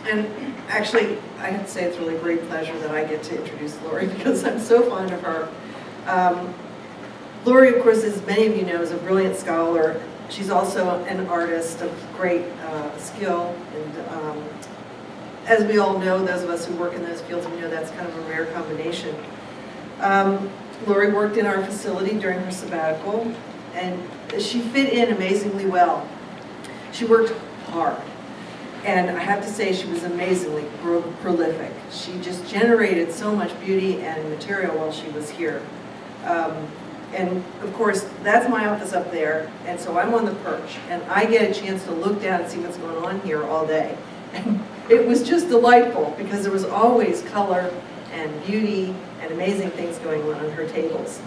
And actually, I have to say it's really a great pleasure that I get to introduce Lorrie because I'm so fond of her. Lorrie, of course, as many of you know, is a brilliant scholar. She's also an artist of great skill, and as we all know, those of us who work in those fields, we know that's kind of a rare combination. Lorrie worked in our facility during her sabbatical, and she fit in amazingly well. She worked hard, and I have to say she was amazingly prolific. She just generated so much beauty and material while she was here. And of course, that's my office up there, and so I'm on the perch, and I get a chance to look down and see what's going on here all day. And it was just delightful because there was always color and beauty and amazing things going on her tables.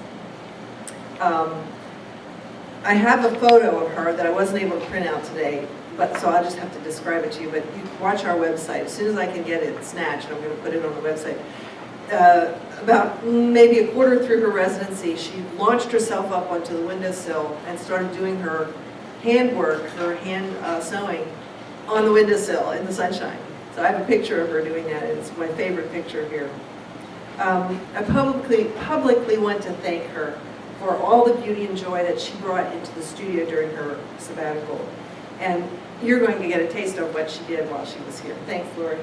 I have a photo of her that I wasn't able to print out today, so I'll just have to describe it to you, but you can watch our website. As soon as I can get it snatched, I'm going to put it on the website. About maybe a quarter through her residency, she launched herself up onto the windowsill and started doing her handwork, her hand sewing on the windowsill in the sunshine. So I have a picture of her doing that, and it's my favorite picture here. I publicly want to thank her for all the beauty and joy that she brought into the studio during her sabbatical. And you're going to get a taste of what she did while she was here. Thanks, Lorrie.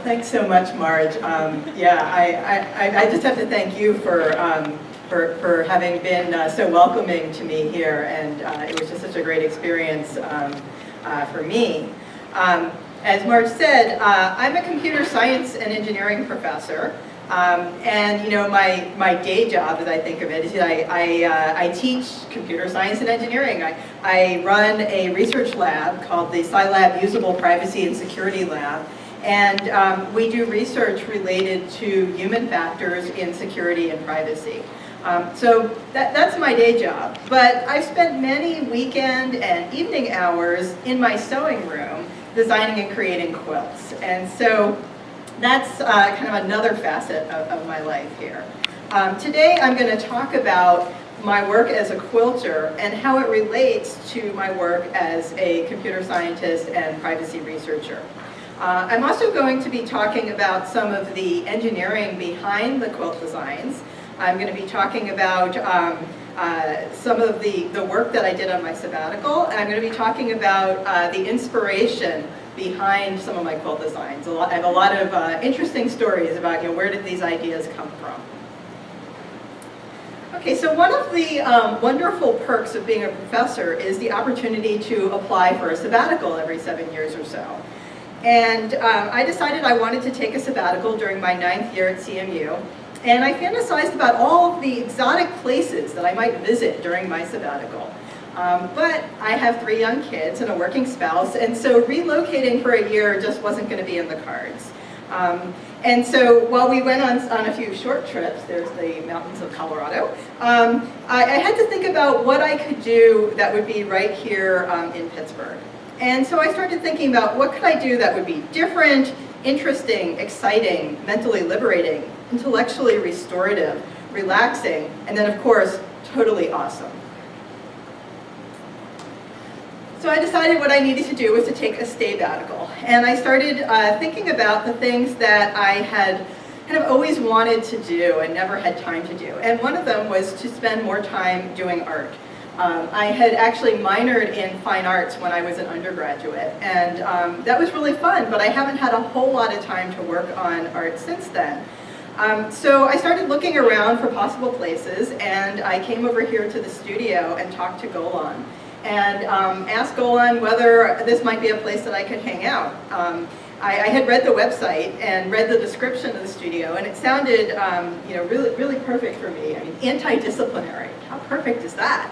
Thanks so much, Marge. I just have to thank you for having been so welcoming to me here, and it was just such a great experience for me. As Marge said, I'm a computer science and engineering professor, and you know my day job, as I think of it, is I teach computer science and engineering. I run a research lab called the CyLab Usable Privacy and Security Lab. And we do research related to human factors in security and privacy. So that's my day job. But I've spent many weekend and evening hours in my sewing room designing and creating quilts. And so that's kind of another facet of my life here. Today I'm going to talk about my work as a quilter and how it relates to my work as a computer scientist and privacy researcher. I'm also going to be talking about some of the engineering behind the quilt designs. I'm going to be talking about some of the work that I did on my sabbatical, and I'm going to be talking about the inspiration behind some of my quilt designs. I have a lot of interesting stories about where did these ideas come from. Okay, so one of the wonderful perks of being a professor is the opportunity to apply for a sabbatical every 7 years or so. And I decided I wanted to take a sabbatical during my 9th year at CMU, and I fantasized about all of the exotic places that I might visit during my sabbatical. But I have 3 young kids and a working spouse, and so relocating for a year just wasn't going to be in the cards. And so while we went on a few short trips, there's the mountains of Colorado, I had to think about what I could do that would be right here in Pittsburgh. And so I started thinking about what could I do that would be different, interesting, exciting, mentally liberating, intellectually restorative, relaxing, and then of course, totally awesome. So I decided what I needed to do was to take a sabbatical. And I started thinking about the things that I had kind of always wanted to do and never had time to do. And one of them was to spend more time doing art. I had actually minored in fine arts when I was an undergraduate, and that was really fun, but I haven't had a whole lot of time to work on art since then. So I started looking around for possible places, and I came over here to the studio and talked to Golan, and asked Golan whether this might be a place that I could hang out. I had read the website and read the description of the studio, and it sounded really perfect for me. I mean, anti-disciplinary. How perfect is that?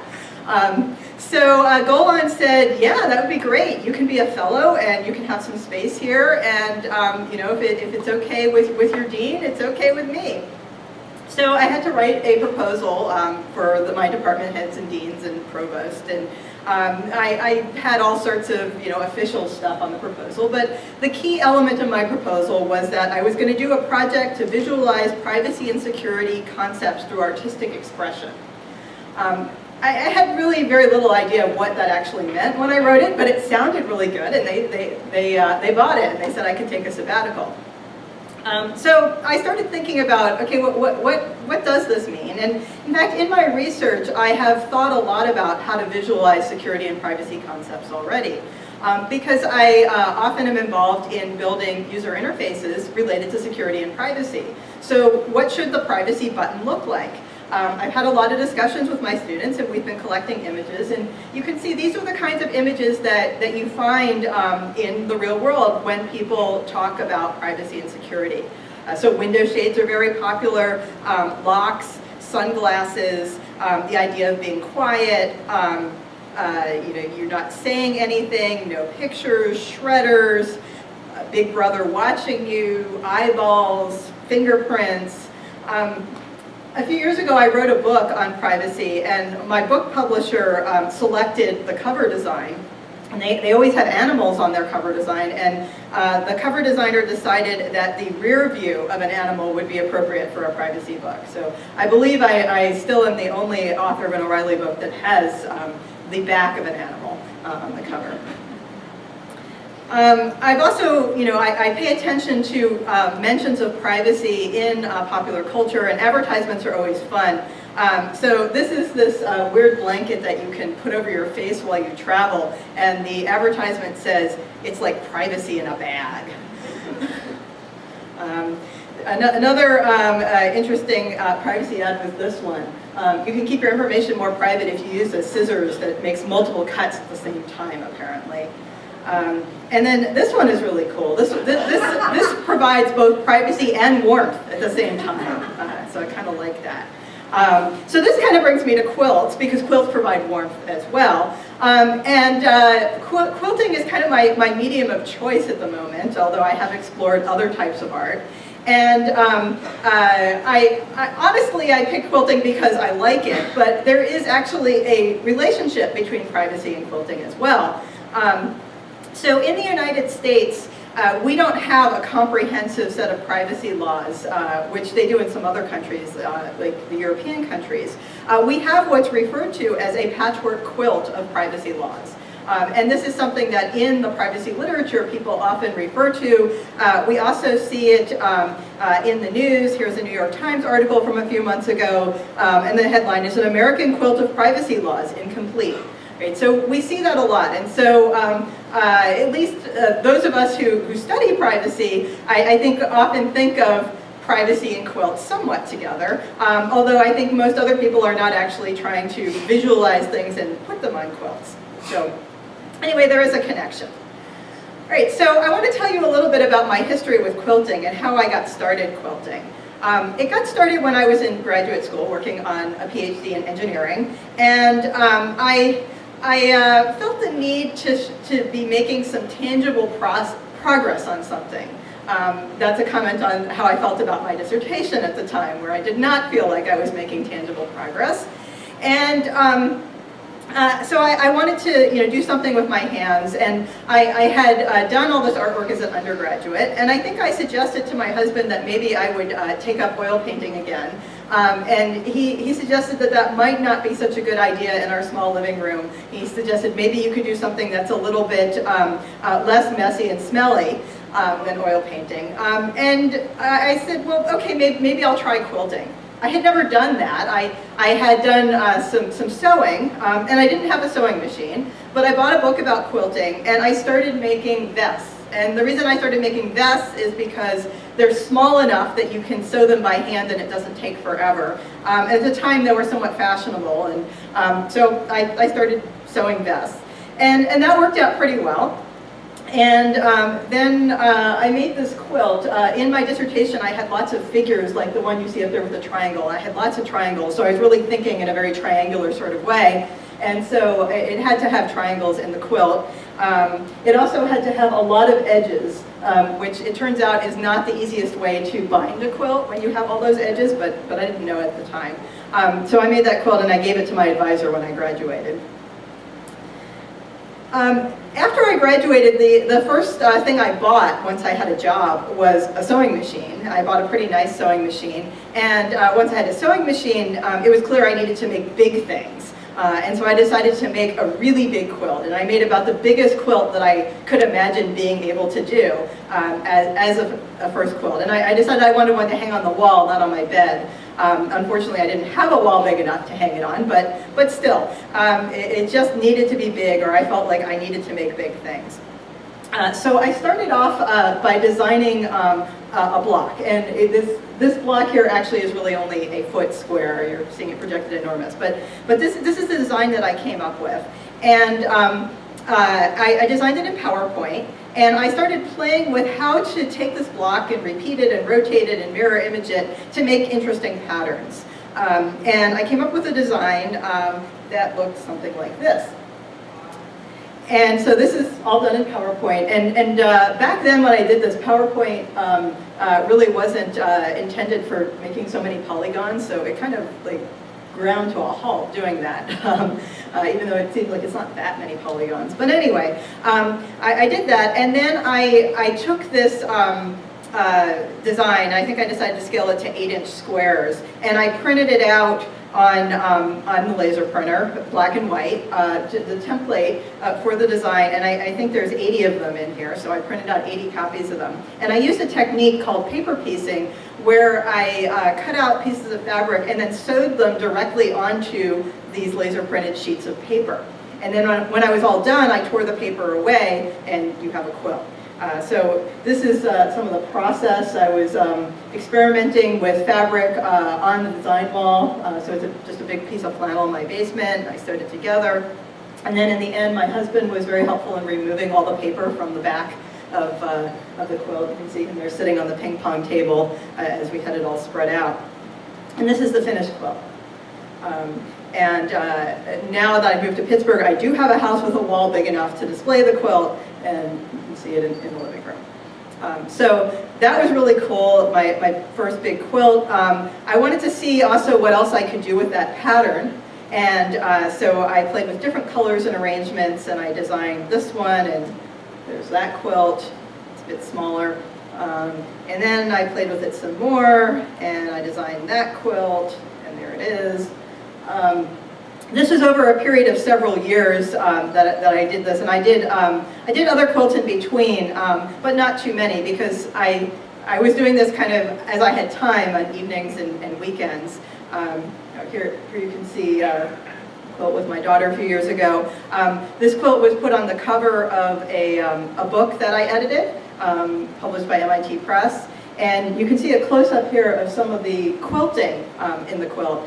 So Golan said, yeah, that would be great. You can be a fellow and you can have some space here, and if it's okay with your dean, it's okay with me. So I had to write a proposal for my department heads and deans and provost, and I had all sorts of official stuff on the proposal, but the key element of my proposal was that I was going to do a project to visualize privacy and security concepts through artistic expression. I had really very little idea of what that actually meant when I wrote it, but it sounded really good, and they bought it, and they said I could take a sabbatical. So I started thinking about, okay, what does this mean? And in fact, in my research, I have thought a lot about how to visualize security and privacy concepts already. Because I often am involved in building user interfaces related to security and privacy. So what should the privacy button look like? I've had a lot of discussions with my students, and we've been collecting images, and you can see these are the kinds of images that you find in the real world when people talk about privacy and security. So window shades are very popular, locks, sunglasses, the idea of being quiet, you're not saying anything, no pictures, shredders, Big Brother watching you, eyeballs, fingerprints. A few years ago, I wrote a book on privacy, and my book publisher selected the cover design. And they always have animals on their cover design, and the cover designer decided that the rear view of an animal would be appropriate for a privacy book. So I believe I still am the only author of an O'Reilly book that has the back of an animal on the cover. I've also, I pay attention to mentions of privacy in popular culture, and advertisements are always fun. So this is this weird blanket that you can put over your face while you travel, and the advertisement says, it's like privacy in a bag. Another interesting privacy ad was this one. You can keep your information more private if you use a scissors that makes multiple cuts at the same time, apparently. And then this one is really cool. This provides both privacy and warmth at the same time. So I kind of like that. So this kind of brings me to quilts, because quilts provide warmth as well. Quilting is kind of my medium of choice at the moment, although I have explored other types of art. And honestly, I picked quilting because I like it, but there is actually a relationship between privacy and quilting as well. So in the United States, we don't have a comprehensive set of privacy laws, which they do in some other countries, like the European countries. We have what's referred to as a patchwork quilt of privacy laws. And this is something that in the privacy literature people often refer to. We also see it in the news. Here's a New York Times article from a few months ago, and the headline is "An American Quilt of Privacy Laws Incomplete." Right, so we see that a lot, and so at least those of us who study privacy, I think often think of privacy and quilts somewhat together, although I think most other people are not actually trying to visualize things and put them on quilts. So anyway, there is a connection. All right, so I want to tell you a little bit about my history with quilting and how I got started quilting. It got started when I was in graduate school working on a PhD in engineering, and I felt the need to be making some tangible progress on something. That's a comment on how I felt about my dissertation at the time, where I did not feel like I was making tangible progress. And so I wanted to do something with my hands, and I had done all this artwork as an undergraduate, and I think I suggested to my husband that maybe I would take up oil painting again. And he suggested that might not be such a good idea in our small living room. He suggested maybe you could do something that's a little bit less messy and smelly than oil painting. And I said, well, okay, maybe I'll try quilting. I had never done that. I had done some sewing, and I didn't have a sewing machine, but I bought a book about quilting, and I started making vests. And the reason I started making vests is because they're small enough that you can sew them by hand and it doesn't take forever. At the time, they were somewhat fashionable, and so I started sewing vests. And that worked out pretty well. And then I made this quilt. In my dissertation, I had lots of figures, like the one you see up there with the triangle. I had lots of triangles, so I was really thinking in a very triangular sort of way. And so it had to have triangles in the quilt. It also had to have a lot of edges, which it turns out is not the easiest way to bind a quilt when you have all those edges, but I didn't know at the time. So I made that quilt and I gave it to my advisor when I graduated. After I graduated, the first thing I bought once I had a job was a sewing machine. I bought a pretty nice sewing machine, and once I had a sewing machine, it was clear I needed to make big things. And so I decided to make a really big quilt, and I made about the biggest quilt that I could imagine being able to do as a first quilt. And I decided I wanted one to hang on the wall, not on my bed. Unfortunately, I didn't have a wall big enough to hang it on, but still, it just needed to be big, or I felt like I needed to make big things. So I started off by designing a block, and this block here actually is really only a foot square. You're seeing it projected enormous, but this is the design that I came up with, and I designed it in PowerPoint, and I started playing with how to take this block and repeat it and rotate it and mirror image it to make interesting patterns. And I came up with a design that looked something like this. And so this is all done in PowerPoint. And back then when I did this, PowerPoint really wasn't intended for making so many polygons, so it kind of like ground to a halt doing that, even though it seems like it's not that many polygons. But anyway, I did that, and then I took this design, I think I decided to scale it to 8-inch squares, and I printed it out on the laser printer, black and white, the template for the design, and I think there's 80 of them in here, so I printed out 80 copies of them. And I used a technique called paper piecing, where I cut out pieces of fabric and then sewed them directly onto these laser printed sheets of paper. And then when I was all done, I tore the paper away, and you have a quilt. So this is some of the process. I was experimenting with fabric on the design wall. So it's just a big piece of flannel in my basement. I sewed it together. And then in the end, my husband was very helpful in removing all the paper from the back of the quilt. You can see him there sitting on the ping pong table as we had it all spread out. And this is the finished quilt. And now that I've moved to Pittsburgh, I do have a house with a wall big enough to display the quilt, and you can see it in the living room. So that was really cool, my first big quilt. I wanted to see also what else I could do with that pattern, and so I played with different colors and arrangements, and I designed this one, and there's that quilt. It's a bit smaller. And then I played with it some more, and I designed that quilt, and there it is. This was over a period of several years that I did this, and I did other quilts in between, but not too many, because I was doing this kind of as I had time on evenings and weekends. Here you can see a quilt with my daughter a few years ago. This quilt was put on the cover of a book that I edited, published by MIT Press. And you can see a close-up here of some of the quilting in the quilt.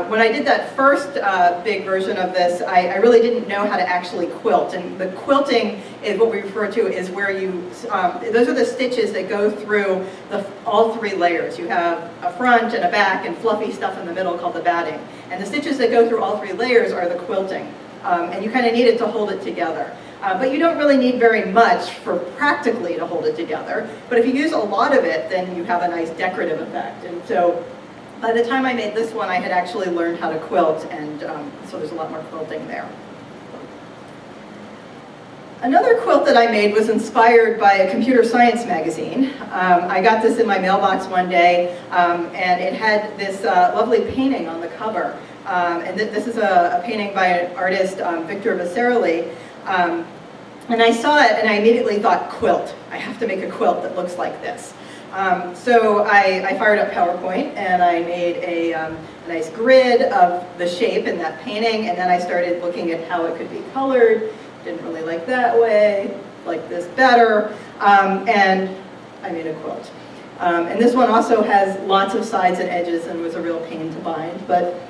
When I did that first big version of this, I really didn't know how to actually quilt. And the quilting is what we refer to is where you, those are the stitches that go through all three layers. You have a front and a back and fluffy stuff in the middle called the batting. And the stitches that go through all three layers are the quilting. And you kind of need it to hold it together. But you don't really need very much for practically to hold it together. But if you use a lot of it, then you have a nice decorative effect. And so by the time I made this one, I had actually learned how to quilt, and so there's a lot more quilting there. Another quilt that I made was inspired by a computer science magazine. I got this in my mailbox one day, and it had this lovely painting on the cover. And this is a painting by an artist, Victor Vasarely. And I saw it and I immediately thought, quilt. I have to make a quilt that looks like this. So I fired up PowerPoint and I made a nice grid of the shape in that painting, and then I started looking at how it could be colored. Didn't really like that way, like this better, and I made a quilt. And this one also has lots of sides and edges and was a real pain to bind, but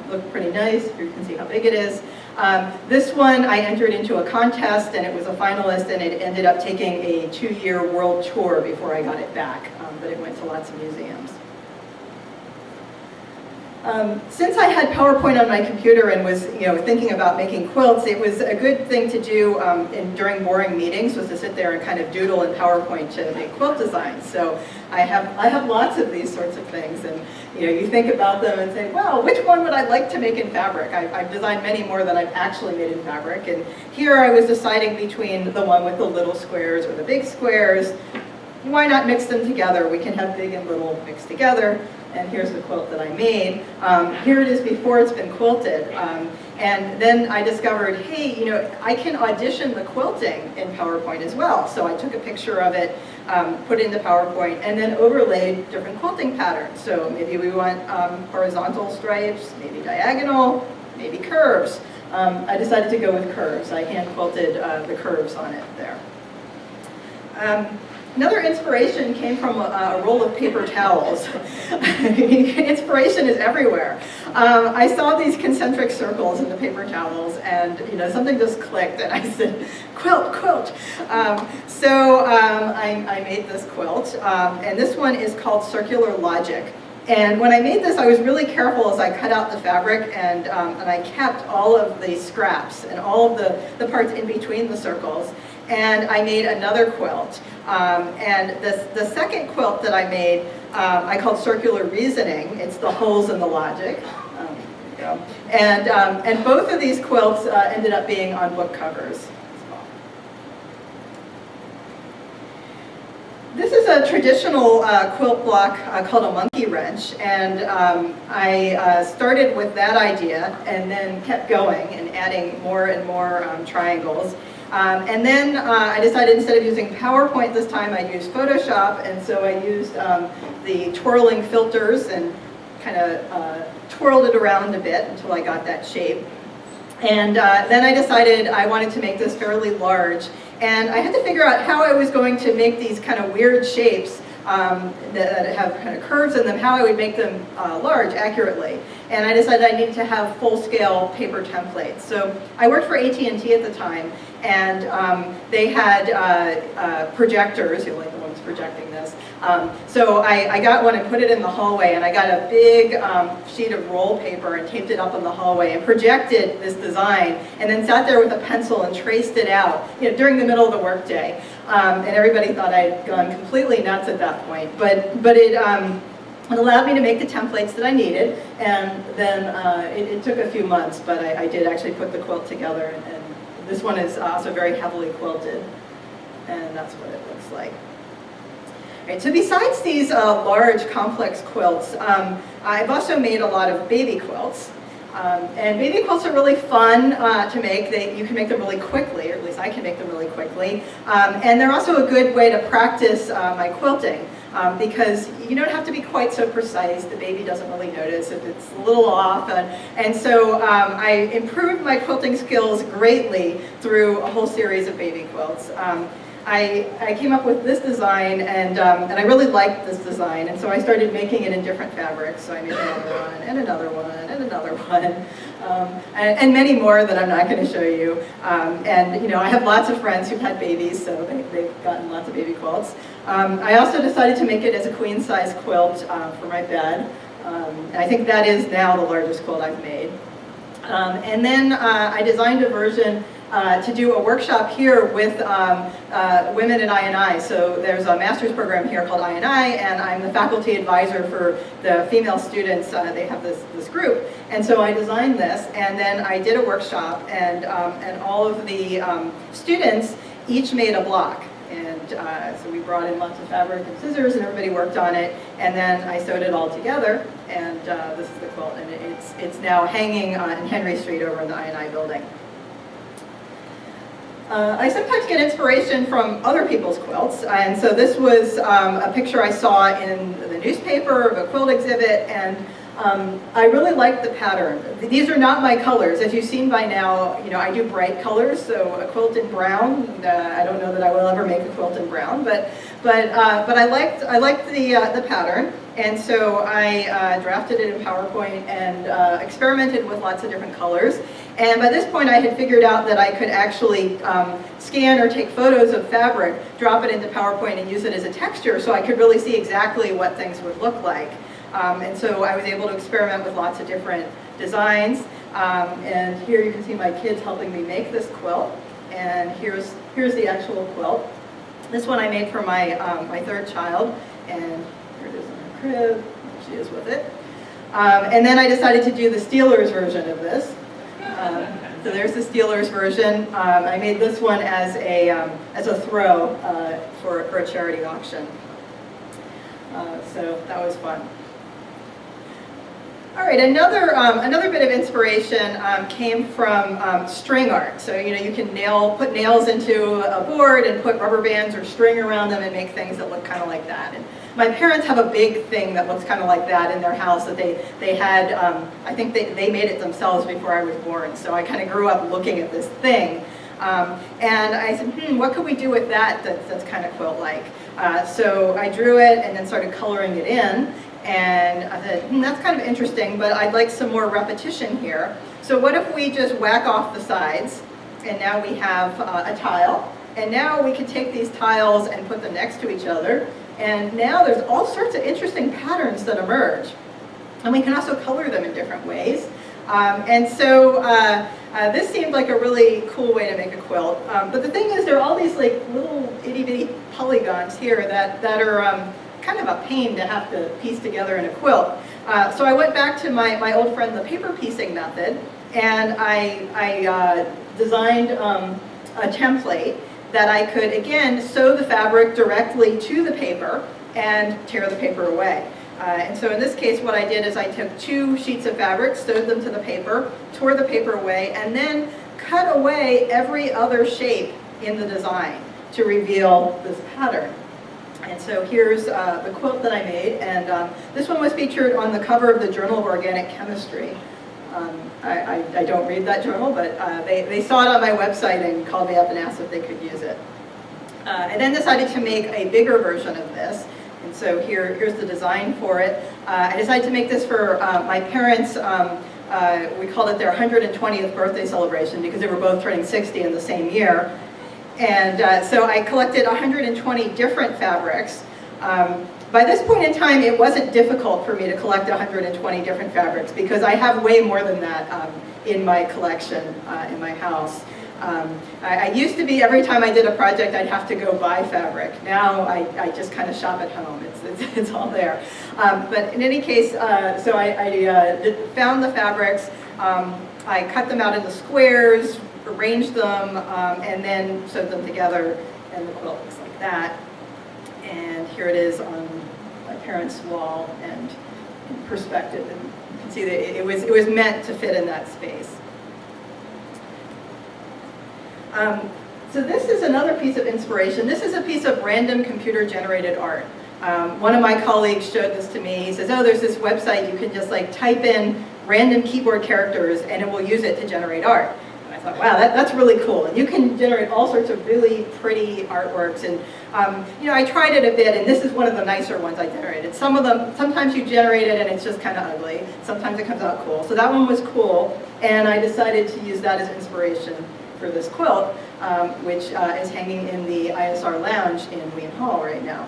looked pretty nice. Here you can see how big it is. This one I entered into a contest, and it was a finalist, and it ended up taking a 2-year world tour before I got it back, but it went to lots of museums. Since I had PowerPoint on my computer and was thinking about making quilts, it was a good thing to do during boring meetings, was to sit there and kind of doodle in PowerPoint to make quilt designs. So I have lots of these sorts of things, and you think about them and say, well, which one would I like to make in fabric? I've designed many more than I've actually made in fabric, and here I was deciding between the one with the little squares or the big squares. why not mix them together? We can have big and little mixed together. And here's the quilt that I made. Here it is before it's been quilted. And then I discovered, hey, you know, I can audition the quilting in PowerPoint as well. So I took a picture of it, put it into PowerPoint, and then overlaid different quilting patterns. So maybe we want horizontal stripes, maybe diagonal, maybe curves. I decided to go with curves. I hand quilted the curves on it there. Another inspiration came from a roll of paper towels. Inspiration is everywhere. I saw these concentric circles in the paper towels, and you know, something just clicked, and I said, quilt, quilt. So I made this quilt, and this one is called Circular Logic. And when I made this, I was really careful as I cut out the fabric, and I kept all of the scraps and all of the parts in between the circles. And I made another quilt. And the second quilt that I made, I called Circular Reasoning. It's the holes in the logic. There you go. And both of these quilts ended up being on book covers. This is a traditional quilt block called a monkey wrench, and I started with that idea and then kept going and adding more and more triangles. And then I decided instead of using PowerPoint this time, I'd use Photoshop, and so I used the twirling filters and kind of twirled it around a bit until I got that shape. And then I decided I wanted to make this fairly large, and I had to figure out how I was going to make these kind of weird shapes that have kind of curves in them, how I would make them large accurately. And I decided I needed to have full-scale paper templates. So I worked for AT&T at the time, and they had projectors, you know, like the ones projecting this. So I got one and put it in the hallway, and I got a big sheet of roll paper and taped it up in the hallway and projected this design, and then sat there with a pencil and traced it out, you know, during the middle of the workday. And everybody thought I'd gone completely nuts at that point, but it allowed me to make the templates that I needed, and then it took a few months, but I did actually put the quilt together, and this one is also very heavily quilted, and that's what it looks like. Right, so besides these large, complex quilts, I've also made a lot of baby quilts. And baby quilts are really fun to make. You can make them really quickly, or at least I can make them really quickly. And they're also a good way to practice my quilting, because you don't have to be quite so precise. The baby doesn't really notice if it's a little off. And so I improved my quilting skills greatly through a whole series of baby quilts. I came up with this design, and I really liked this design, and so I started making it in different fabrics. So I made another one, and another one, and another one, and many more that I'm not going to show you. And you know, I have lots of friends who've had babies, so they've gotten lots of baby quilts. I also decided to make it as a queen-size quilt for my bed. And I think that is now the largest quilt I've made. And then I designed a version to do a workshop here with women in I&I. So there's a master's program here called I&I, and I'm the faculty advisor for the female students. They have this group. And so I designed this, and then I did a workshop, and all of the students each made a block. And so we brought in lots of fabric and scissors, and everybody worked on it, and then I sewed it all together, and this is the quilt, and it's now hanging in Henry Street over in the I&I building. I sometimes get inspiration from other people's quilts, and so this was a picture I saw in the newspaper of a quilt exhibit, and I really liked the pattern. These are not my colors. As you've seen by now, you know, I do bright colors, so a quilt in brown, I don't know that I will ever make a quilt in brown, but I liked the pattern, and so I drafted it in PowerPoint and experimented with lots of different colors. And by this point, I had figured out that I could actually scan or take photos of fabric, drop it into PowerPoint, and use it as a texture, so I could really see exactly what things would look like. And so I was able to experiment with lots of different designs. And here you can see my kids helping me make this quilt. And here's the actual quilt. This one I made for my my third child, and here it is in her crib. There she is with it. And then I decided to do the Steelers version of this. So there's the Steelers version. I made this one as a throw for a charity auction. So that was fun. All right, another bit of inspiration came from string art. So you can put nails into a board and put rubber bands or string around them and make things that look kind of like that. And my parents have a big thing that looks kind of like that in their house that they had. I think they made it themselves before I was born. So I kind of grew up looking at this thing, and I said, what could we do with that that's kind of quilt-like? So I drew it and then started coloring it in. And I thought, that's kind of interesting, but I'd like some more repetition here. So what if we just whack off the sides, and now we have a tile, and now we can take these tiles and put them next to each other, and now there's all sorts of interesting patterns that emerge. And we can also color them in different ways. And so this seemed like a really cool way to make a quilt. But the thing is, there are all these like little itty-bitty polygons here that are kind of a pain to have to piece together in a quilt. So I went back to my old friend, the paper piecing method, and I designed a template that I could, again, sew the fabric directly to the paper and tear the paper away. And so in this case, what I did is I took 2 sheets of fabric, sewed them to the paper, tore the paper away, and then cut away every other shape in the design to reveal this pattern. And so here's the quilt that I made, and this one was featured on the cover of the Journal of Organic Chemistry. I don't read that journal, but they saw it on my website and called me up and asked if they could use it. I then decided to make a bigger version of this, and so here's the design for it. I decided to make this for my parents. We called it their 120th birthday celebration because they were both turning 60 in the same year. And so I collected 120 different fabrics. By this point in time, it wasn't difficult for me to collect 120 different fabrics because I have way more than that in my collection in my house. I used to be, every time I did a project, I'd have to go buy fabric. Now I just kind of shop at home. It's all there. But in any case, so I found the fabrics. I cut them out into squares, arranged them, and then sewed them together, and the quilt looks like that. And here it is on my parents' wall and in perspective, and you can see that it was meant to fit in that space. So this is another piece of inspiration. This is a piece of random computer-generated art. One of my colleagues showed this to me. He says, oh, there's this website you can just like type in random keyboard characters and it will use it to generate art. And I thought, wow, that's really cool. And you can generate all sorts of really pretty artworks. And I tried it a bit, and this is one of the nicer ones I generated. Some of them, sometimes you generate it and it's just kind of ugly. Sometimes it comes out cool. So that one was cool, and I decided to use that as inspiration for this quilt, which is hanging in the ISR lounge in Wien Hall right now.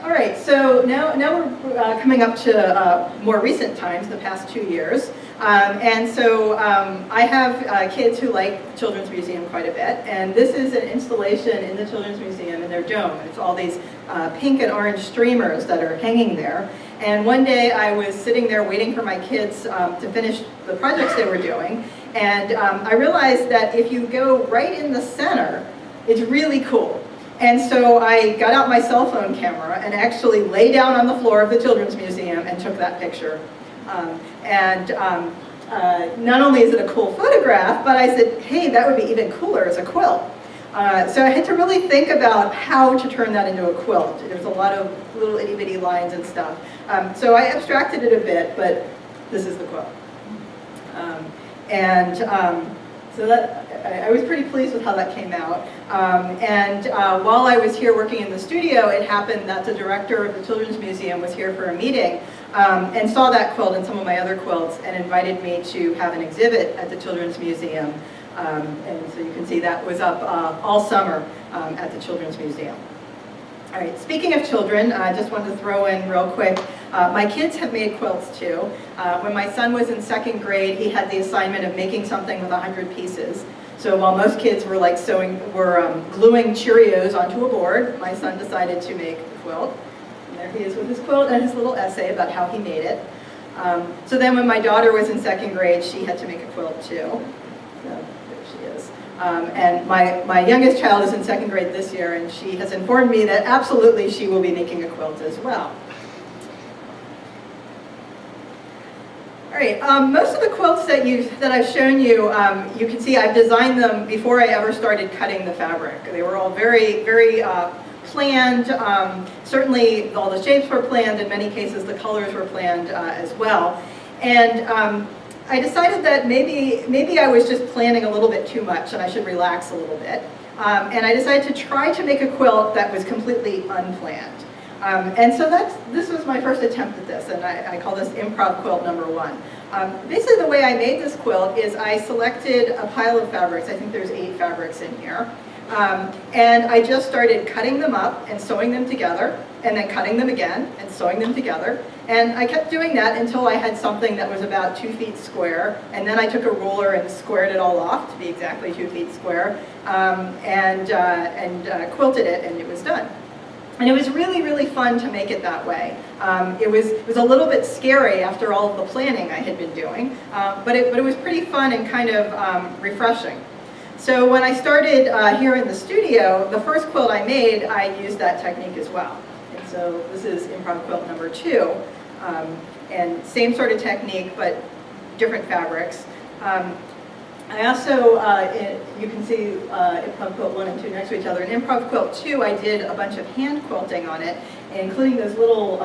All right, so now we're coming up to more recent times, the past 2 years. And so I have kids who like the Children's Museum quite a bit, and this is an installation in the Children's Museum in their dome. It's all these pink and orange streamers that are hanging there. And one day I was sitting there waiting for my kids to finish the projects they were doing, and I realized that if you go right in the center, it's really cool. And so I got out my cell phone camera and actually lay down on the floor of the Children's Museum and took that picture. Not only is it a cool photograph, but I said, hey, that would be even cooler as a quilt. So I had to really think about how to turn that into a quilt. There's a lot of little itty-bitty lines and stuff. So I abstracted it a bit, but this is the quilt. So that I was pretty pleased with how that came out. While I was here working in the studio, it happened that the director of the Children's Museum was here for a meeting and saw that quilt and some of my other quilts and invited me to have an exhibit at the Children's Museum. And so you can see that was up all summer at the Children's Museum. All right, speaking of children, I just wanted to throw in real quick, my kids have made quilts too. When my son was in 2nd grade, he had the assignment of making something with 100 pieces. So while most kids were like gluing Cheerios onto a board, my son decided to make a quilt. And there he is with his quilt and his little essay about how he made it. So then when my daughter was in second grade, she had to make a quilt too. So there she is. And my youngest child is in second grade this year, and she has informed me that absolutely she will be making a quilt as well. All right, most of the quilts that I've shown you, you can see I've designed them before I ever started cutting the fabric. They were all very, very planned. Certainly all the shapes were planned. In many cases, the colors were planned as well. And I decided that maybe I was just planning a little bit too much and I should relax a little bit. And I decided to try to make a quilt that was completely unplanned. And so this was my first attempt at this, and I call this improv quilt number 1. Basically the way I made this quilt is I selected a pile of fabrics. I think there's 8 fabrics in here. And I just started cutting them up and sewing them together, and then cutting them again and sewing them together. And I kept doing that until I had something that was about 2 feet square, and then I took a ruler and squared it all off to be exactly 2 feet square, and quilted it, and it was done. And it was really, really fun to make it that way. It was a little bit scary after all of the planning I had been doing, but it was pretty fun and kind of refreshing. So when I started here in the studio, the first quilt I made, I used that technique as well. And so this is improv quilt number 2, and same sort of technique, but different fabrics. I also, you can see improv quilt 1 and 2 next to each other. In improv quilt 2, I did a bunch of hand quilting on it, including those little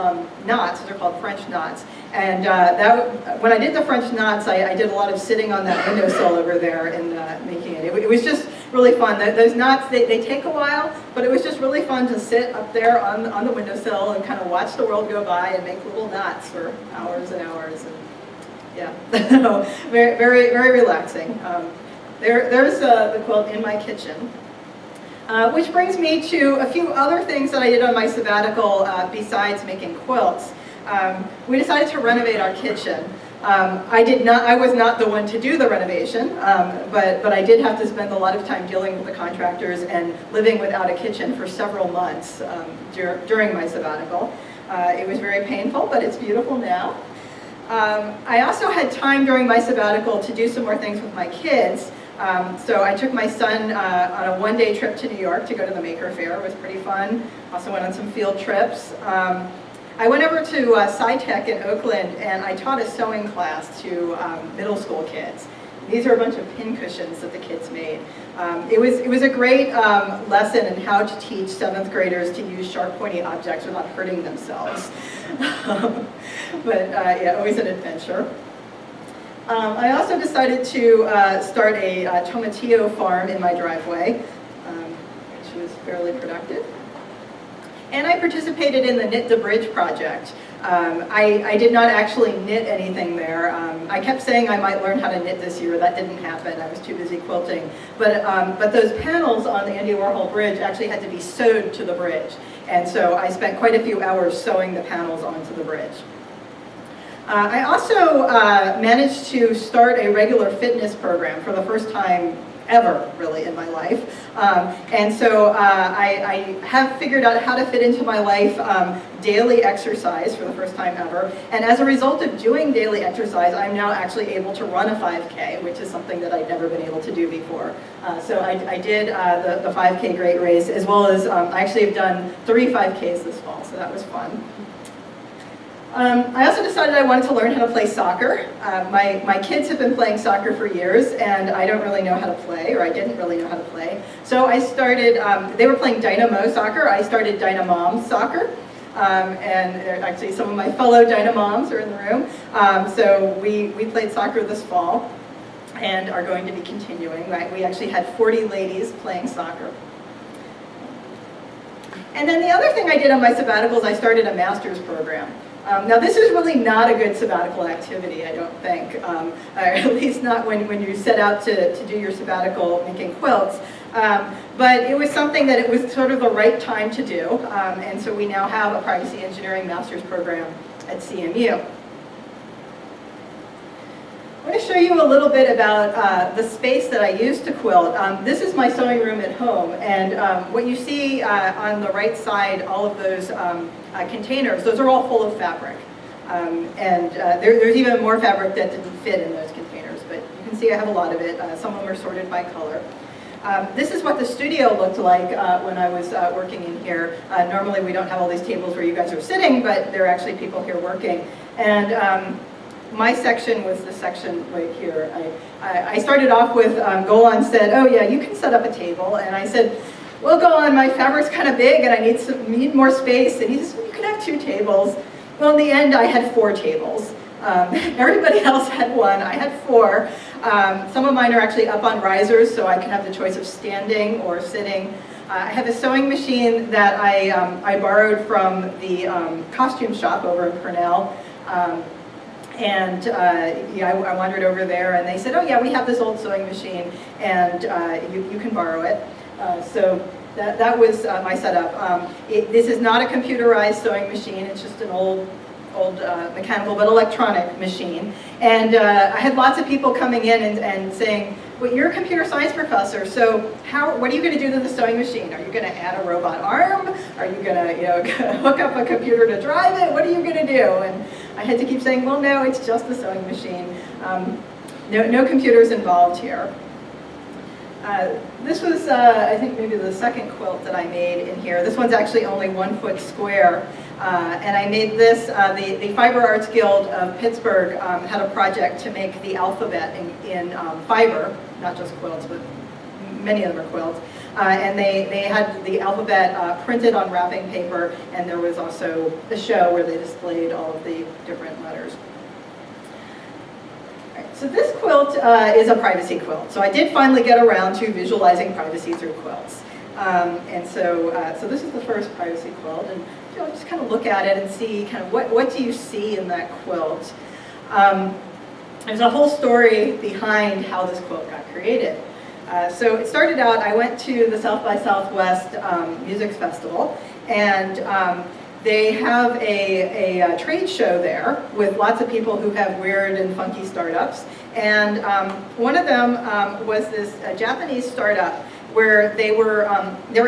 knots. They're called French knots. And when I did the French knots, I did a lot of sitting on that windowsill over there and making it. It was just really fun. Those knots, they take a while, but it was just really fun to sit up there on the windowsill and kind of watch the world go by and make little knots for hours and hours. And yeah, very, very, very relaxing. There's the quilt in my kitchen. Which brings me to a few other things that I did on my sabbatical besides making quilts. We decided to renovate our kitchen. I was not the one to do the renovation, but I did have to spend a lot of time dealing with the contractors and living without a kitchen for several months during my sabbatical. It was very painful, but it's beautiful now. I also had time during my sabbatical to do some more things with my kids. So I took my son on a one-day trip to New York to go to the Maker Faire. It was pretty fun. Also went on some field trips. I went over to SciTech in Oakland, and I taught a sewing class to middle school kids. These are a bunch of pin cushions that the kids made. It was a great lesson in how to teach 7th graders to use sharp, pointy objects without hurting themselves. But yeah, always an adventure. I also decided to start a tomatillo farm in my driveway, which was fairly productive. And I participated in the Knit the Bridge project. I did not actually knit anything there. I kept saying I might learn how to knit this year. That didn't happen. I was too busy quilting. But those panels on the Andy Warhol Bridge actually had to be sewed to the bridge. And so I spent quite a few hours sewing the panels onto the bridge. I also managed to start a regular fitness program for the first time ever, really, in my life. And so I have figured out how to fit into my life daily exercise for the first time ever. And as a result of doing daily exercise, I'm now actually able to run a 5K, which is something that I'd never been able to do before. So I did the 5K Great Race, as well as I actually have done 3 5Ks this fall, so that was fun. I also decided I wanted to learn how to play soccer. My kids have been playing soccer for years, and I don't really know how to play, or I didn't really know how to play. So I started, they were playing Dynamo soccer, I started Dynamoms soccer. And actually some of my fellow Dynamoms are in the room. So we played soccer this fall, and are going to be continuing. Right? We actually had 40 ladies playing soccer. And then the other thing I did on my sabbatical is I started a master's program. Now this is really not a good sabbatical activity, I don't think, or at least not when you set out to do your sabbatical making quilts. But it was something that it was sort of the right time to do, and so we now have a privacy engineering master's program at CMU. I want to show you a little bit about the space that I use to quilt. This is my sewing room at home, and what you see on the right side, all of those containers, those are all full of fabric. There's even more fabric that didn't fit in those containers, but you can see I have a lot of it. Some of them are sorted by color. This is what the studio looked like when I was working in here. Normally we don't have all these tables where you guys are sitting, but there are actually people here working. And my section was the section right here. I started off with, Golan said, oh yeah, you can set up a table. And I said, well, Golan, my fabric's kind of big and I need more space. And he says, well, you can have 2 tables. Well, in the end, I had 4 tables. Everybody else had 1. I had 4. Some of mine are actually up on risers, so I can have the choice of standing or sitting. I have a sewing machine that I borrowed from the costume shop over in Cornell. Yeah, I wandered over there, and they said, oh yeah, we have this old sewing machine, and you can borrow it. So that was my setup. This is not a computerized sewing machine. It's just an old mechanical but electronic machine. And I had lots of people coming in and saying, well, you're a computer science professor, so what are you going to do to the sewing machine? Are you going to add a robot arm? Are you going to hook up a computer to drive it? What are you going to do? And I had to keep saying, well, no, it's just a sewing machine. No computers involved here. This was, I think, maybe the second quilt that I made in here. This one's actually only 1 foot square. And I made this, the Fiber Arts Guild of Pittsburgh had a project to make the alphabet in fiber, not just quilts, but many of them are quilts. And they had the alphabet printed on wrapping paper, and there was also a show where they displayed all of the different letters. So this quilt is a privacy quilt. So I did finally get around to visualizing privacy through quilts. So this is the first privacy quilt, and just kind of look at it and see kind of what do you see in that quilt. There's a whole story behind how this quilt got created. So it started out, I went to the South by Southwest Music Festival, and they have a trade show there with lots of people who have weird and funky startups. And one of them was this Japanese startup where they were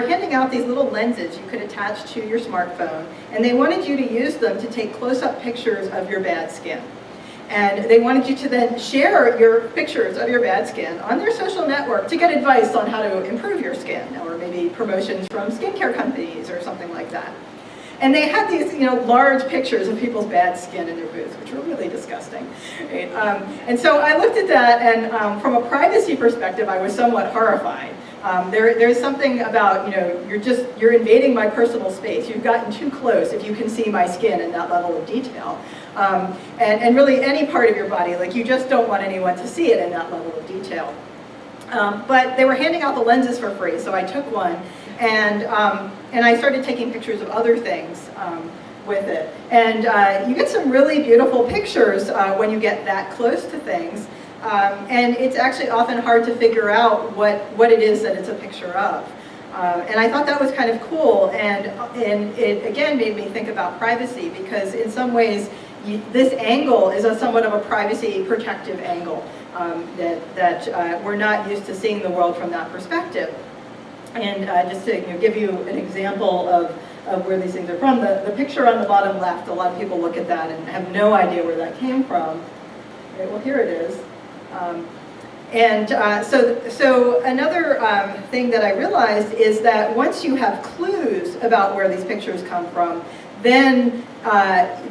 handing out these little lenses you could attach to your smartphone, and they wanted you to use them to take close-up pictures of your bad skin. And they wanted you to then share your pictures of your bad skin on their social network to get advice on how to improve your skin, or maybe promotions from skincare companies or something like that. And they had these, large pictures of people's bad skin in their booths, which were really disgusting. Right? And so I looked at that, and from a privacy perspective, I was somewhat horrified. There's something about, you're invading my personal space. You've gotten too close if you can see my skin in that level of detail. And really any part of your body, like you just don't want anyone to see it in that level of detail. But they were handing out the lenses for free, so I took one, and I started taking pictures of other things with it. And you get some really beautiful pictures when you get that close to things. And it's actually often hard to figure out what it is that it's a picture of. And I thought that was kind of cool, and it again made me think about privacy, because in some ways this angle is somewhat of a privacy protective angle, that we're not used to seeing the world from that perspective. And just to give you an example of where these things are from, the picture on the bottom left, a lot of people look at that and have no idea where that came from. Okay, well, here it is. So another thing that I realized is that once you have clues about where these pictures come from, then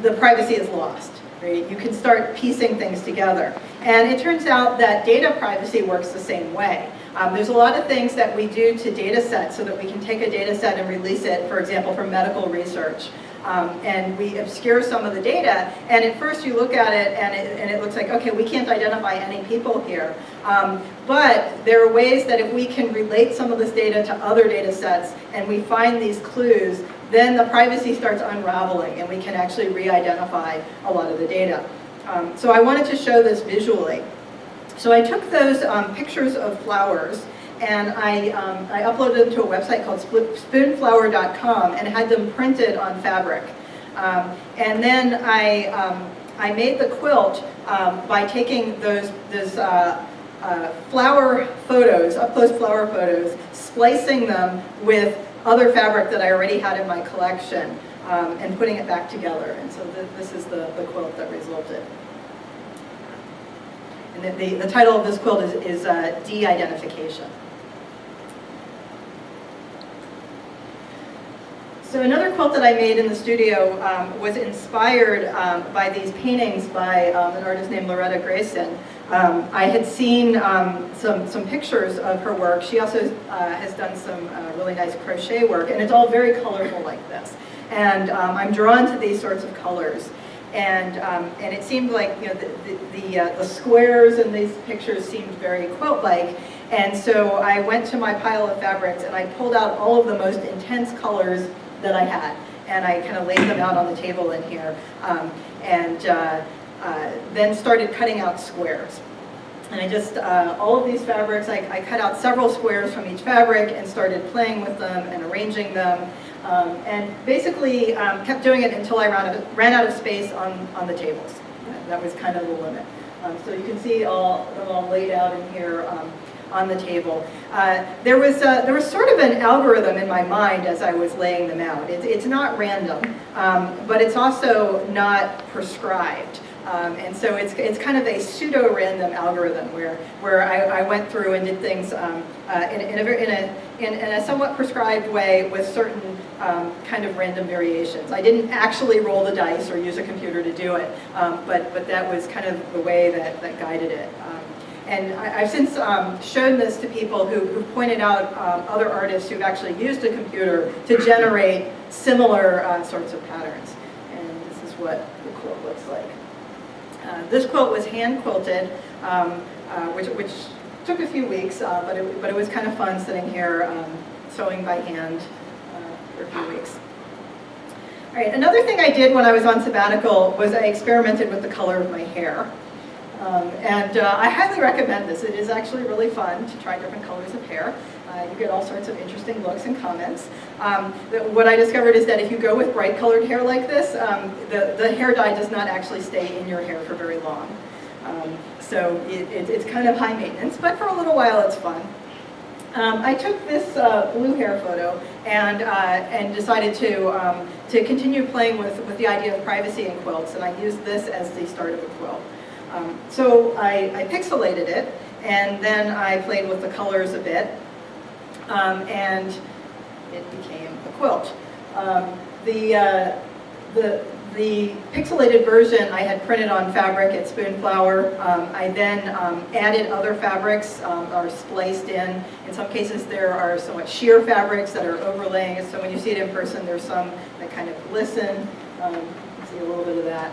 the privacy is lost. Right? You can start piecing things together. And it turns out that data privacy works the same way. There's a lot of things that we do to data sets so that we can take a data set and release it, for example, for medical research. And we obscure some of the data, and at first you look at it and it looks like, okay, we can't identify any people here. But there are ways that if we can relate some of this data to other data sets and we find these clues, then the privacy starts unraveling and we can actually re-identify a lot of the data. So I wanted to show this visually. So I took those pictures of flowers, and I uploaded them to a website called spoonflower.com and had them printed on fabric. And then I made the quilt by taking those flower photos, up-close flower photos, splicing them with other fabric that I already had in my collection. and putting it back together. And so this is the quilt that resulted. And the title of this quilt is De-Identification. So another quilt that I made in the studio was inspired by these paintings by an artist named Loretta Grayson. I had seen some pictures of her work. She also has done some really nice crochet work, and it's all very colorful like this. And I'm drawn to these sorts of colors. And it seemed like, you know, the squares in these pictures seemed very quilt-like. And so I went to my pile of fabrics and I pulled out all of the most intense colors that I had. And I kind of laid them out on the table in here. Then started cutting out squares. And I just, all of these fabrics, I cut out several squares from each fabric and started playing with them and arranging them. And basically kept doing it until I ran out of space on the tables. That was kind of the limit. So you can see them all laid out in here on the table. There was sort of an algorithm in my mind as I was laying them out. It's not random, but it's also not prescribed. And so it's kind of a pseudo-random algorithm where I went through and did things in a somewhat prescribed way with certain kind of random variations. I didn't actually roll the dice or use a computer to do it, but that was kind of the way that guided it. And I've since shown this to people who pointed out other artists who've actually used a computer to generate similar sorts of patterns. And this is what the quilt looks like. This quilt was hand quilted, which took a few weeks, but it was kind of fun sitting here sewing by hand for a few weeks. All right, another thing I did when I was on sabbatical was I experimented with the color of my hair. I highly recommend this. It is actually really fun to try different colors of hair. You get all sorts of interesting looks and comments. What I discovered is that if you go with bright colored hair like this, the hair dye does not actually stay in your hair for very long. So it's kind of high maintenance, but for a little while it's fun. I took this blue hair photo and decided to continue playing with the idea of privacy in quilts, and I used this as the start of a quilt. So I pixelated it, and then I played with the colors a bit, and it became a quilt. The pixelated version I had printed on fabric at Spoonflower. I then added other fabrics or spliced in. In some cases there are somewhat sheer fabrics that are overlaying it, so when you see it in person there's some that kind of glisten. You can see a little bit of that.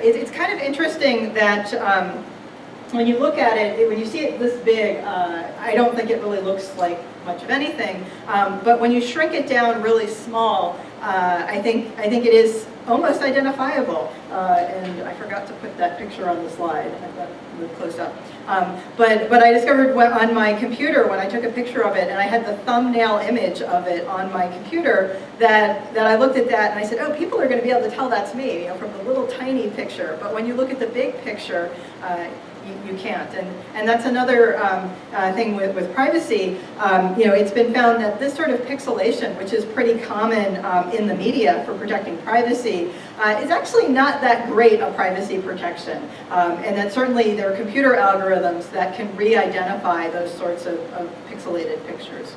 It's kind of interesting that when you look at it, when you see it this big, I don't think it really looks like much of anything. But when you shrink it down really small, I think it is almost identifiable. And I forgot to put that picture on the slide. I've got it close up. But I discovered on my computer when I took a picture of it, and I had the thumbnail image of it on my computer, that I looked at that and I said, oh, people are going to be able to tell that's me, you know, from the little tiny picture. But when you look at the big picture, you can't. And that's another thing with privacy. You know, it's been found that this sort of pixelation, which is pretty common in the media for protecting privacy, is actually not that great a privacy protection. And that certainly there are computer algorithms that can re-identify those sorts of pixelated pictures.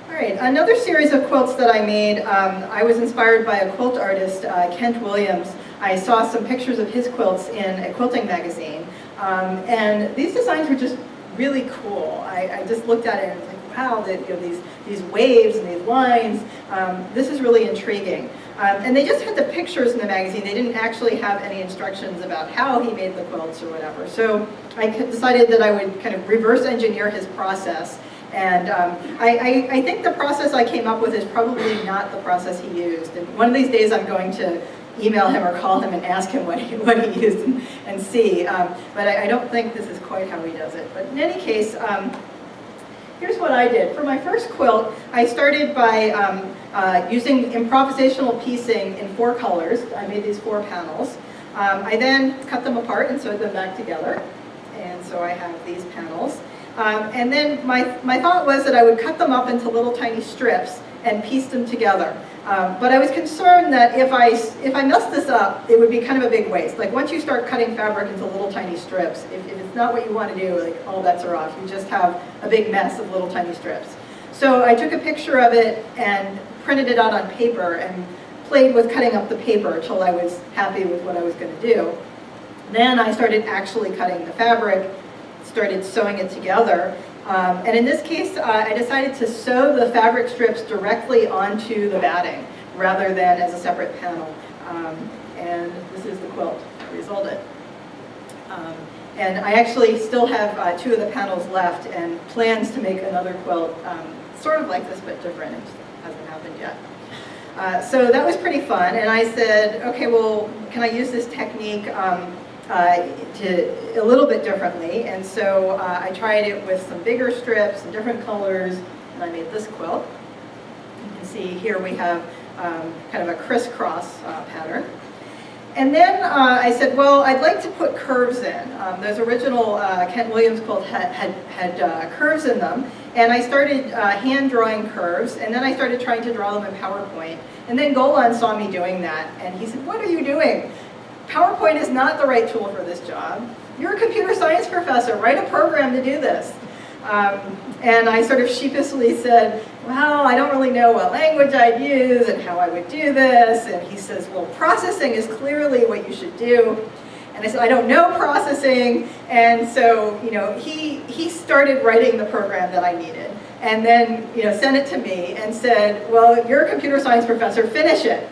All right, another series of quilts that I made, I was inspired by a quilt artist, Kent Williams. I saw some pictures of his quilts in a quilting magazine, and these designs were just really cool. I just looked at it and was like, wow, you know, these waves and these lines, this is really intriguing. And they just had the pictures in the magazine. They didn't actually have any instructions about how he made the quilts or whatever. So I decided that I would kind of reverse engineer his process. And I think the process I came up with is probably not the process he used. And one of these days I'm going to email him or call him and ask him what he used and see. But I don't think this is quite how he does it. But in any case, here's what I did. For my first quilt, I started by using improvisational piecing in 4 colors. I made these 4 panels. I then cut them apart and sewed them back together. And so I have these panels. And then my thought was that I would cut them up into little tiny strips and pieced them together. But I was concerned that if I messed this up, it would be kind of a big waste. Like once you start cutting fabric into little tiny strips, if it's not what you want to do, like all bets are off. You just have a big mess of little tiny strips. So I took a picture of it and printed it out on paper and played with cutting up the paper till I was happy with what I was going to do. Then I started actually cutting the fabric, started sewing it together. And in this case, I decided to sew the fabric strips directly onto the batting rather than as a separate panel. And this is the quilt that resulted. And I actually still have 2 of the panels left and plans to make another quilt sort of like this but different. It just hasn't happened yet. So that was pretty fun. And I said, okay, well, can I use this technique a little bit differently? And so I tried it with some bigger strips and different colors, and I made this quilt. You can see here we have kind of a crisscross pattern. And then I said, well, I'd like to put curves in. Those original Kent Williams quilts had curves in them, and I started hand drawing curves, and then I started trying to draw them in PowerPoint. And then Golan saw me doing that, and he said, what are you doing? PowerPoint is not the right tool for this job. You're a computer science professor. Write a program to do this. And I sort of sheepishly said, well, I don't really know what language I'd use and how I would do this. And he says, well, processing is clearly what you should do. And I said, I don't know processing. And so, he started writing the program that I needed. And then, sent it to me and said, well, you're a computer science professor, finish it.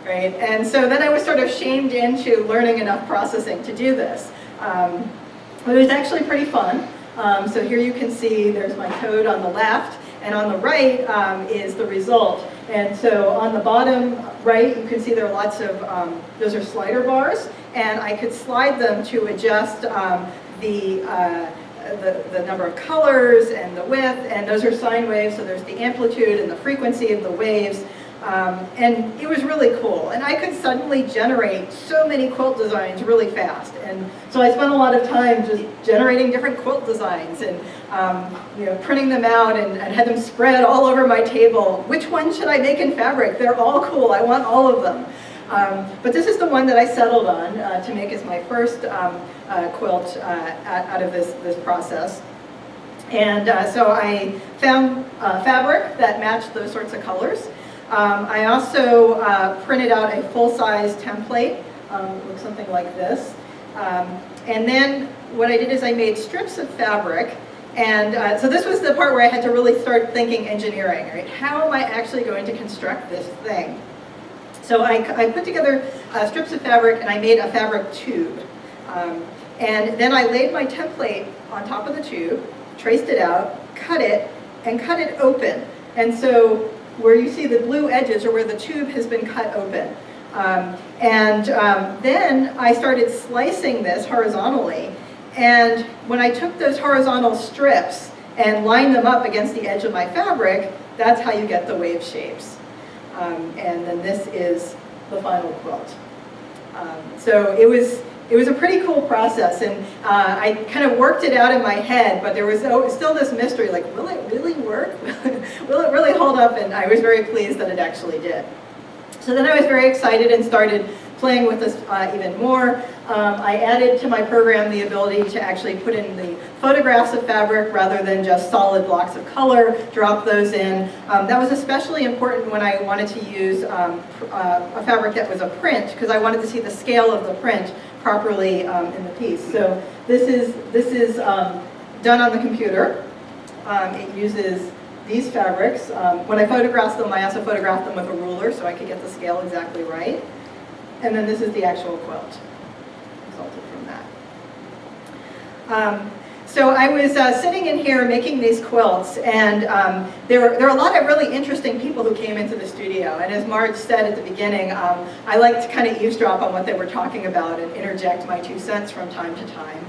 Right? And so then I was sort of shamed into learning enough processing to do this. But it was actually pretty fun. So here you can see there's my code on the left, and on the right is the result. And so on the bottom right, you can see there are lots of, those are slider bars, and I could slide them to adjust the number of colors and the width, and those are sine waves, so there's the amplitude and the frequency of the waves. And it was really cool. And I could suddenly generate so many quilt designs really fast. And so I spent a lot of time just generating different quilt designs and printing them out and had them spread all over my table. Which one should I make in fabric? They're all cool. I want all of them. But this is the one that I settled on to make as my first quilt out of this process. And so I found fabric that matched those sorts of colors. I also printed out a full-size template. It looks something like this. And then what I did is I made strips of fabric. And so this was the part where I had to really start thinking engineering. Right? How am I actually going to construct this thing? So I put together strips of fabric, and I made a fabric tube. And then I laid my template on top of the tube, traced it out, cut it, and cut it open. And so where you see the blue edges are where the tube has been cut open. Then I started slicing this horizontally, and when I took those horizontal strips and lined them up against the edge of my fabric, that's how you get the wave shapes. And then this is the final quilt. So it was a pretty cool process, and I kind of worked it out in my head, but there was still this mystery, like, will it really work? Will it really hold up? And I was very pleased that it actually did. So then I was very excited and started playing with this even more. I added to my program the ability to actually put in the photographs of fabric rather than just solid blocks of color, drop those in. That was especially important when I wanted to use a fabric that was a print, because I wanted to see the scale of the print properly in the piece. So this is done on the computer. It uses these fabrics. When I photographed them, I also photographed them with a ruler so I could get the scale exactly right. And then this is the actual quilt, resulted from that. So I was sitting in here making these quilts, and there were a lot of really interesting people who came into the studio. And as Marge said at the beginning, I like to kind of eavesdrop on what they were talking about and interject my 2 cents from time to time.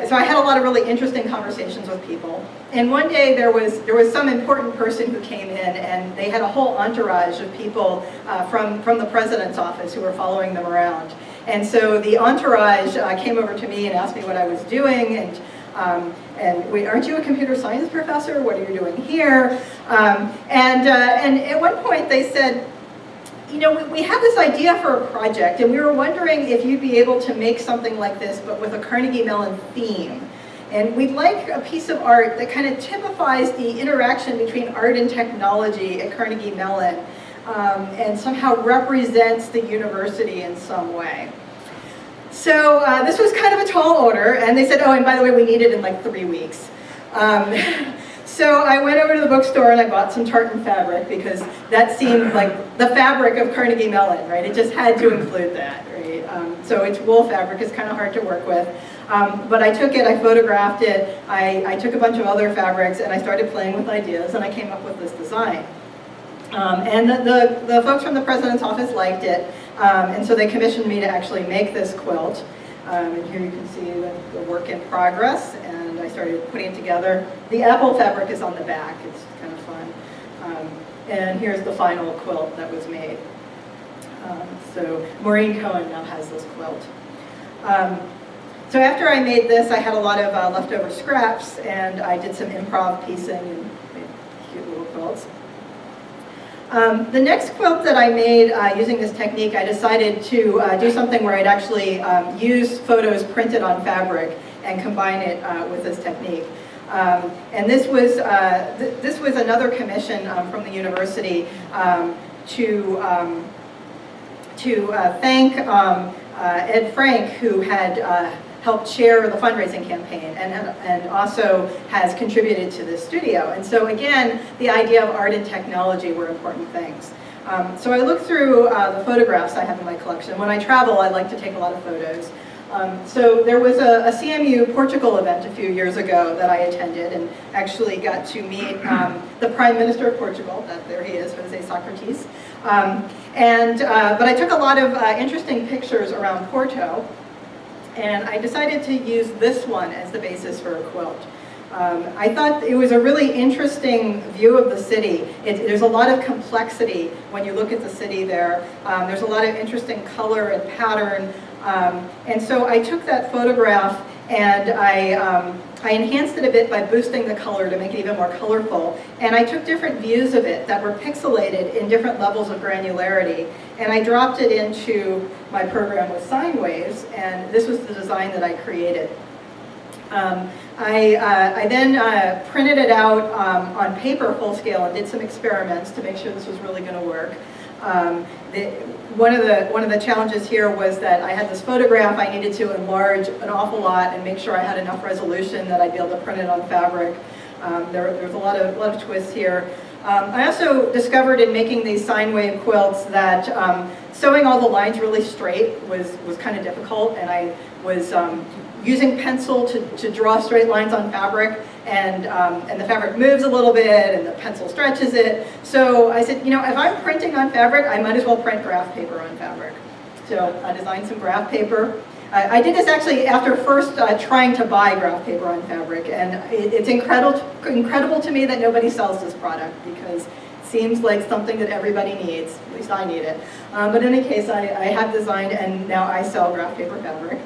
So I had a lot of really interesting conversations with people. And one day there was some important person who came in, and they had a whole entourage of people from the president's office who were following them around. And so the entourage came over to me and asked me what I was doing, and and wait, aren't you a computer science professor? What are you doing here? And at one point they said, you know, we have this idea for a project, and we were wondering if you'd be able to make something like this, but with a Carnegie Mellon theme. And we'd like a piece of art that kind of typifies the interaction between art and technology at Carnegie Mellon, and somehow represents the university in some way. So this was kind of a tall order, and they said, oh, and by the way, we need it in like 3 weeks. So I went over to the bookstore and I bought some tartan fabric because that seemed like the fabric of Carnegie Mellon, right? It just had to include that, right? So it's wool fabric, it's kind of hard to work with. But I took it, I photographed it, I took a bunch of other fabrics and I started playing with ideas and I came up with this design. And the folks from the president's office liked it, and so they commissioned me to actually make this quilt. And here you can see the work in progress, and I started putting it together. The apple fabric is on the back, it's kind of fun. And here's the final quilt that was made. So Maureen Cohen now has this quilt. So after I made this, I had a lot of leftover scraps, and I did some improv piecing and made cute little quilts. The next quilt that I made using this technique, I decided to do something where I'd actually use photos printed on fabric and combine it with this technique. And this was another commission from the university to thank Ed Frank, who had helped chair the fundraising campaign and also has contributed to this studio. And so again, the idea of art and technology were important things. So I looked through the photographs I have in my collection. When I travel, I like to take a lot of photos. So there was a CMU Portugal event a few years ago that I attended and actually got to meet the Prime Minister of Portugal. There he is, Jose Socrates. But I took a lot of interesting pictures around Porto. And I decided to use this one as the basis for a quilt. I thought it was a really interesting view of the city. There's a lot of complexity when you look at the city there. There's a lot of interesting color and pattern. And so I took that photograph and I enhanced it a bit by boosting the color to make it even more colorful. And I took different views of it that were pixelated in different levels of granularity. And I dropped it into my program with sine waves, and this was the design that I created. I then printed it out on paper full scale and did some experiments to make sure this was really going to work. One of the challenges here was that I had this photograph I needed to enlarge an awful lot and make sure I had enough resolution that I'd be able to print it on fabric. There's a lot of twists here. I also discovered in making these sine wave quilts that sewing all the lines really straight was kind of difficult, and I was using pencil to draw straight lines on fabric, and the fabric moves a little bit and the pencil stretches it. So I said, you know, if I'm printing on fabric, I might as well print graph paper on fabric. So I designed some graph paper. I did this actually after first trying to buy graph paper on fabric, and it's incredible to me that nobody sells this product because it seems like something that everybody needs, at least I need it. But in any case, I have designed and now I sell graph paper fabric.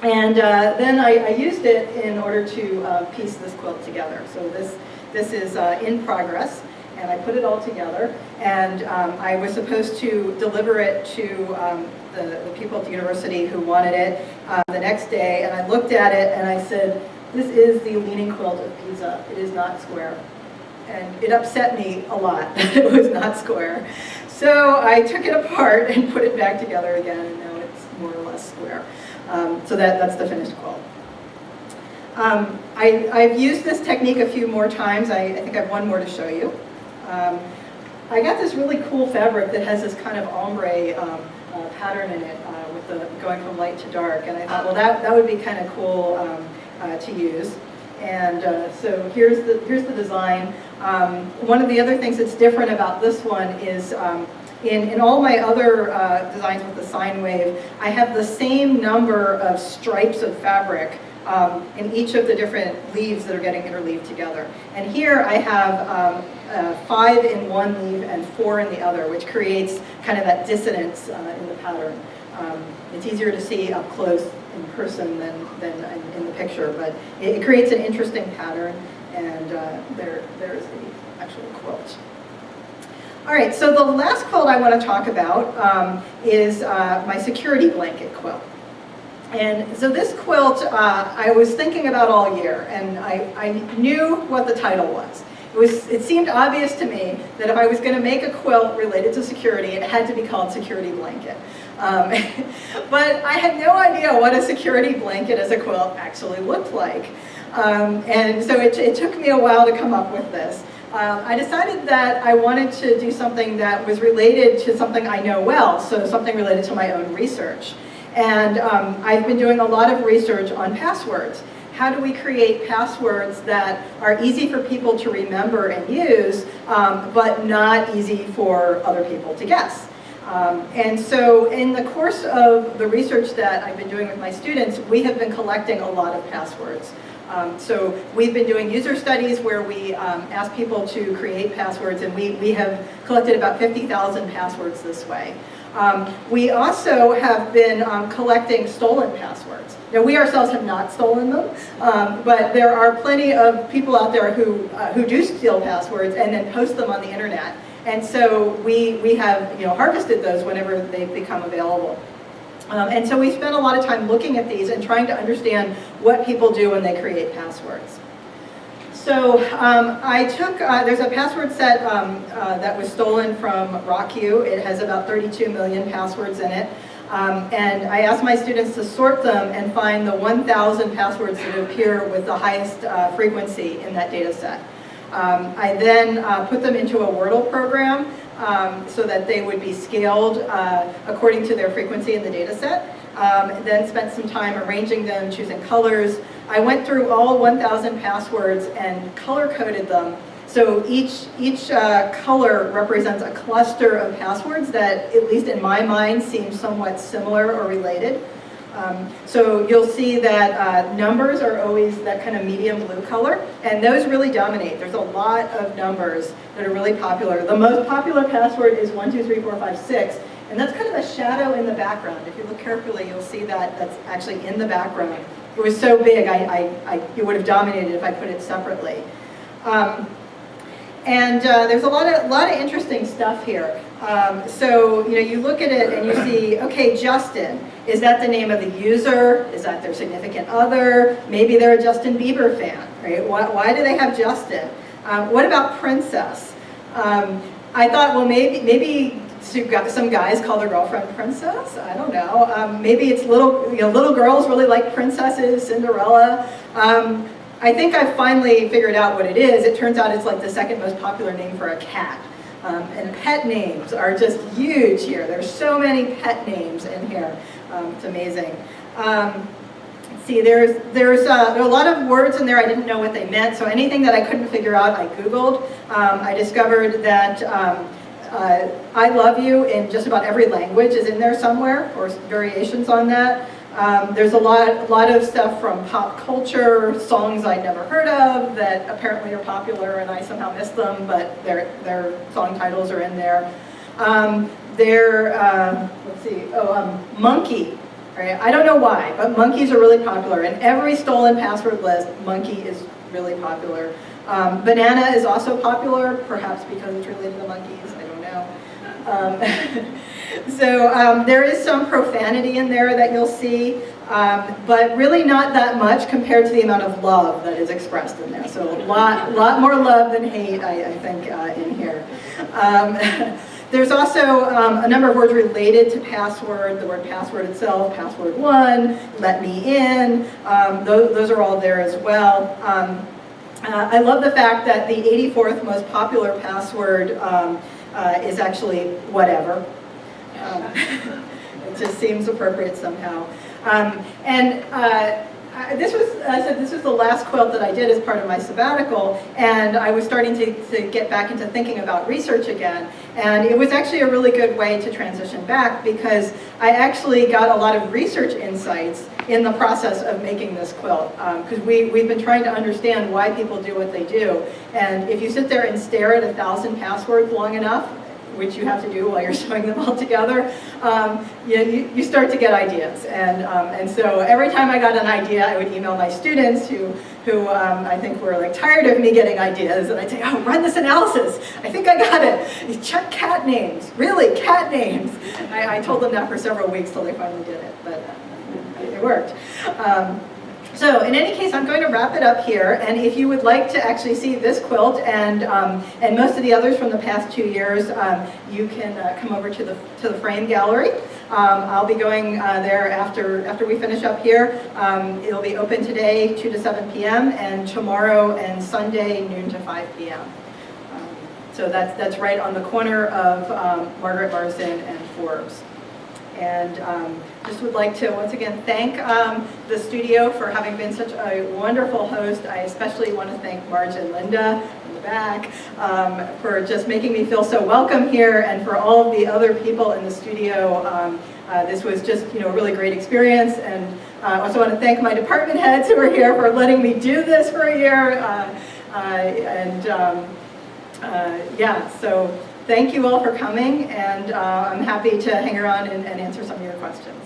And then I used it in order to piece this quilt together. So this is in progress, and I put it all together, and I was supposed to deliver it to the people at the university who wanted it the next day, and I looked at it and I said, this is the leaning quilt of Pisa. It is not square. And it upset me a lot that it was not square. So I took it apart and put it back together again, and now it's more or less square. So that's the finished quilt. I've used this technique a few more times. I think I have one more to show you. I got this really cool fabric that has this kind of ombre pattern in it with the going from light to dark, and I thought, well, that would be kind of cool to use. And so here's the design. One of the other things that's different about this one is in all my other designs with the sine wave, I have the same number of stripes of fabric in each of the different leaves that are getting interleaved together. And here I have 5 in one leaf and 4 in the other, which creates kind of that dissonance in the pattern. It's easier to see up close in person than in the picture, but it creates an interesting pattern, and there's the actual quilt. All right, so the last quilt I want to talk about is my security blanket quilt. And so this quilt I was thinking about all year, and I knew what the title was. It seemed obvious to me that if I was going to make a quilt related to security, it had to be called security blanket. But I had no idea what a security blanket as a quilt actually looked like. And so it took me a while to come up with this. I decided that I wanted to do something that was related to something I know well, so something related to my own research. And I've been doing a lot of research on passwords. How do we create passwords that are easy for people to remember and use, but not easy for other people to guess? And so in the course of the research that I've been doing with my students, we have been collecting a lot of passwords. So we've been doing user studies where we ask people to create passwords, and we have collected about 50,000 passwords this way. We also have been collecting stolen passwords. Now, we ourselves have not stolen them, but there are plenty of people out there who do steal passwords and then post them on the internet. And so we have harvested those whenever they've become available. And so we spent a lot of time looking at these and trying to understand what people do when they create passwords. So I took, there's a password set that was stolen from Frank-Ratchye. It has about 32 million passwords in it. And I asked my students to sort them and find the 1,000 passwords that appear with the highest frequency in that data set. I then put them into a Wordle program so that they would be scaled according to their frequency in the data set. Then spent some time arranging them, choosing colors. I went through all 1,000 passwords and color-coded them. So each color represents a cluster of passwords that, at least in my mind, seem somewhat similar or related. So you'll see that numbers are always that kind of medium blue color, and those really dominate. There's a lot of numbers that are really popular. The most popular password is 1, 2, 3, 4, 5, 6, and that's kind of a shadow in the background. If you look carefully, you'll see that that's actually in the background. It was so big, it would have dominated if I put it separately. And there's a lot of interesting stuff here. So you look at it and you see, okay, Justin, is that the name of the user? Is that their significant other? Maybe they're a Justin Bieber fan, right? Why do they have Justin? What about Princess? I thought, well, maybe some guys call their girlfriend Princess. I don't know. Maybe it's little girls really like princesses, Cinderella. I think I've finally figured out what it is. It turns out it's like the second most popular name for a cat. And pet names are just huge here. There's so many pet names in here. It's amazing. See, there are a lot of words in there I didn't know what they meant, so anything that I couldn't figure out, I Googled. I discovered that I love you in just about every language is in there somewhere, or variations on that. There's a lot of stuff from pop culture, songs I'd never heard of that apparently are popular and I somehow missed them, but their song titles are in there. Let's see, monkey. Right? I don't know why, but monkeys are really popular. In every stolen password list, monkey is really popular. Banana is also popular, perhaps because it's related to monkeys, I don't know. So there is some profanity in there that you'll see, but really not that much compared to the amount of love that is expressed in there. So a lot more love than hate, I think, in here. There's also a number of words related to password, the word password itself, password 1, let me in, those are all there as well. I love the fact that the 84th most popular password is actually whatever. It just seems appropriate somehow. This was the last quilt that I did as part of my sabbatical, and I was starting to get back into thinking about research again. And it was actually a really good way to transition back because I actually got a lot of research insights in the process of making this quilt. Because we've been trying to understand why people do what they do. And if you sit there and stare at 1,000 passwords long enough, which you have to do while you're sewing them all together, you start to get ideas. And so every time I got an idea, I would email my students who I think were like tired of me getting ideas, and I'd say, oh, run this analysis. I think I got it. You check cat names. Really, cat names. I told them that for several weeks till they finally did it, but it worked. So in any case, I'm going to wrap it up here, and if you would like to actually see this quilt and most of the others from the past 2 years, you can come over to the frame gallery. I'll be going there after we finish up here. It'll be open today 2 to 7 p.m. and tomorrow and Sunday noon to 5 p.m. So that's right on the corner of Margaret Larson and Forbes. And just would like to once again thank the studio for having been such a wonderful host. I especially want to thank Marge and Linda in the back for just making me feel so welcome here, and for all of the other people in the studio. This was just a really great experience, and I also want to thank my department heads who are here for letting me do this for a year. Yeah, so thank you all for coming, and I'm happy to hang around and answer some of your questions.